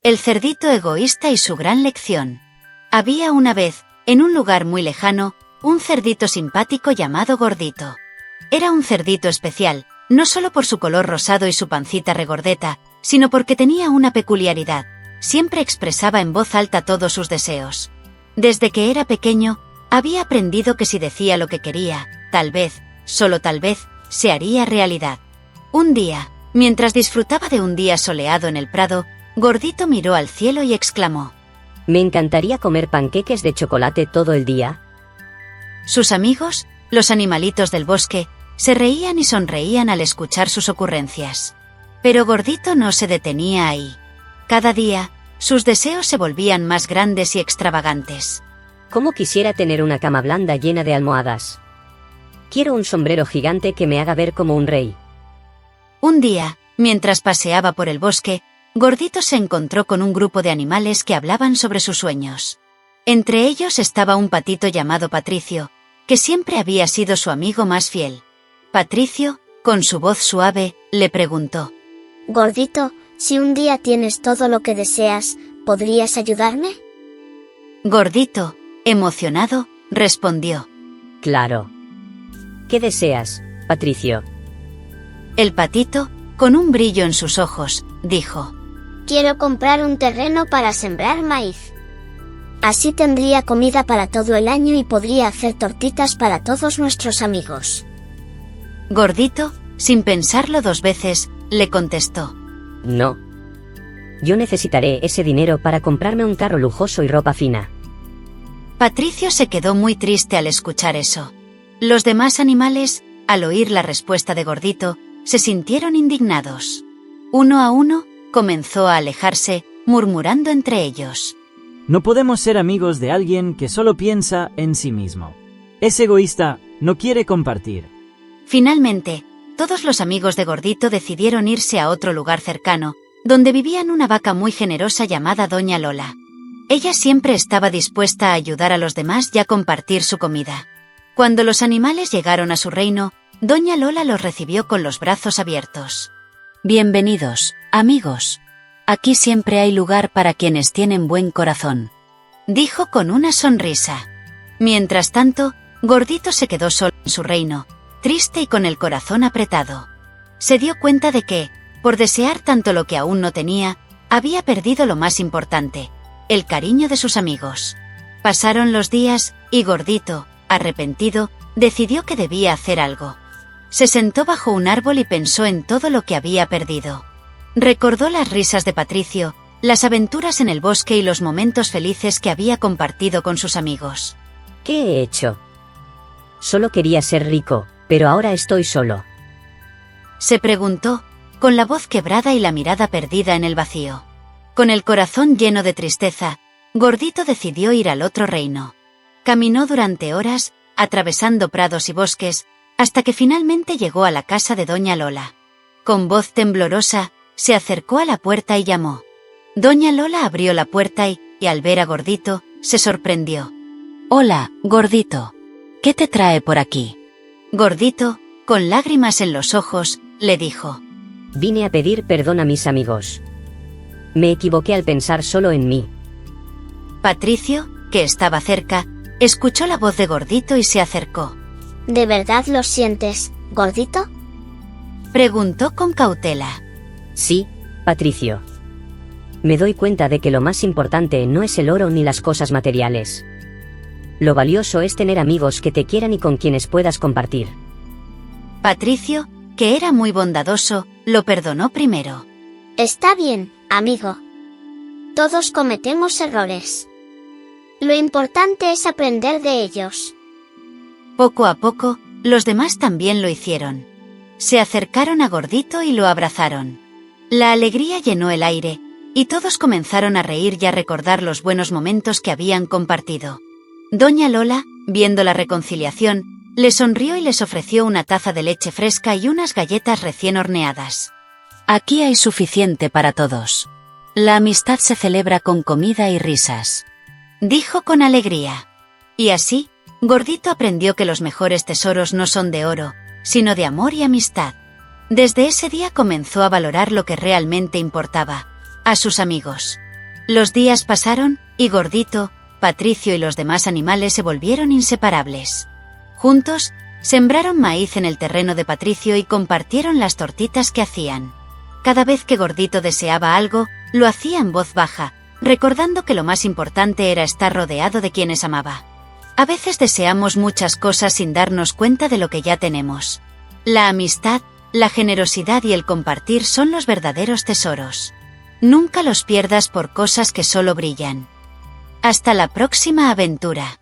El cerdito egoísta y su gran lección. Había una vez, en un lugar muy lejano, un cerdito simpático llamado Gordito. Era un cerdito especial, no solo por su color rosado y su pancita regordeta, sino porque tenía una peculiaridad: siempre expresaba en voz alta todos sus deseos. Desde que era pequeño, había aprendido que si decía lo que quería, tal vez, solo tal vez, se haría realidad. Un día, mientras disfrutaba de un día soleado en el prado, Gordito miró al cielo y exclamó: Me encantaría comer panqueques de chocolate todo el día. Sus amigos, los animalitos del bosque, se reían y sonreían al escuchar sus ocurrencias. Pero Gordito no se detenía ahí. Cada día, sus deseos se volvían más grandes y extravagantes. ¿Cómo quisiera tener una cama blanda llena de almohadas? Quiero un sombrero gigante que me haga ver como un rey. Un día, mientras paseaba por el bosque, Gordito se encontró con un grupo de animales que hablaban sobre sus sueños. Entre ellos estaba un patito llamado Patricio, que siempre había sido su amigo más fiel. Patricio, con su voz suave, le preguntó: Gordito, si un día tienes todo lo que deseas, ¿podrías ayudarme? Gordito, emocionado, respondió: Claro. ¿Qué deseas, Patricio? El patito, con un brillo en sus ojos, dijo: Quiero comprar un terreno para sembrar maíz. Así tendría comida para todo el año y podría hacer tortitas para todos nuestros amigos. Gordito, sin pensarlo dos veces, le contestó: No. Yo necesitaré ese dinero para comprarme un carro lujoso y ropa fina. Patricio se quedó muy triste al escuchar eso. Los demás animales, al oír la respuesta de Gordito, se sintieron indignados. Uno a uno, comenzó a alejarse, murmurando entre ellos: No podemos ser amigos de alguien que solo piensa en sí mismo. Es egoísta, no quiere compartir. Finalmente, todos los amigos de Gordito decidieron irse a otro lugar cercano, donde vivían una vaca muy generosa llamada Doña Lola. Ella siempre estaba dispuesta a ayudar a los demás y a compartir su comida. Cuando los animales llegaron a su reino, Doña Lola los recibió con los brazos abiertos. Bienvenidos, amigos. Aquí siempre hay lugar para quienes tienen buen corazón, dijo con una sonrisa. Mientras tanto, Gordito se quedó solo en su reino, triste y con el corazón apretado. Se dio cuenta de que, por desear tanto lo que aún no tenía, había perdido lo más importante: el cariño de sus amigos. Pasaron los días, y Gordito, arrepentido, decidió que debía hacer algo. Se sentó bajo un árbol y pensó en todo lo que había perdido. Recordó las risas de Patricio, las aventuras en el bosque y los momentos felices que había compartido con sus amigos. ¿Qué he hecho? Solo quería ser rico, pero ahora estoy solo. Se preguntó, con la voz quebrada y la mirada perdida en el vacío. Con el corazón lleno de tristeza, Gordito decidió ir al otro reino. Caminó durante horas, atravesando prados y bosques, hasta que finalmente llegó a la casa de Doña Lola. Con voz temblorosa, se acercó a la puerta y llamó. Doña Lola abrió la puerta y, al ver a Gordito, se sorprendió. «Hola, Gordito. ¿Qué te trae por aquí?» Gordito, con lágrimas en los ojos, le dijo: Vine a pedir perdón a mis amigos. Me equivoqué al pensar solo en mí. Patricio, que estaba cerca, escuchó la voz de Gordito y se acercó. ¿De verdad lo sientes, Gordito? Preguntó con cautela. Sí, Patricio. Me doy cuenta de que lo más importante no es el oro ni las cosas materiales. Lo valioso es tener amigos que te quieran y con quienes puedas compartir. Patricio, que era muy bondadoso, lo perdonó primero. Está bien, amigo. Todos cometemos errores. Lo importante es aprender de ellos. Poco a poco, los demás también lo hicieron. Se acercaron a Gordito y lo abrazaron. La alegría llenó el aire, y todos comenzaron a reír y a recordar los buenos momentos que habían compartido. Doña Lola, viendo la reconciliación, le sonrió y les ofreció una taza de leche fresca y unas galletas recién horneadas. «Aquí hay suficiente para todos. La amistad se celebra con comida y risas», dijo con alegría. Y así, Gordito aprendió que los mejores tesoros no son de oro, sino de amor y amistad. Desde ese día comenzó a valorar lo que realmente importaba: a sus amigos. Los días pasaron, y Gordito, Patricio y los demás animales se volvieron inseparables. Juntos, sembraron maíz en el terreno de Patricio y compartieron las tortitas que hacían. Cada vez que Gordito deseaba algo, lo hacía en voz baja, recordando que lo más importante era estar rodeado de quienes amaba. A veces deseamos muchas cosas sin darnos cuenta de lo que ya tenemos. La amistad, la generosidad y el compartir son los verdaderos tesoros. Nunca los pierdas por cosas que solo brillan. Hasta la próxima aventura.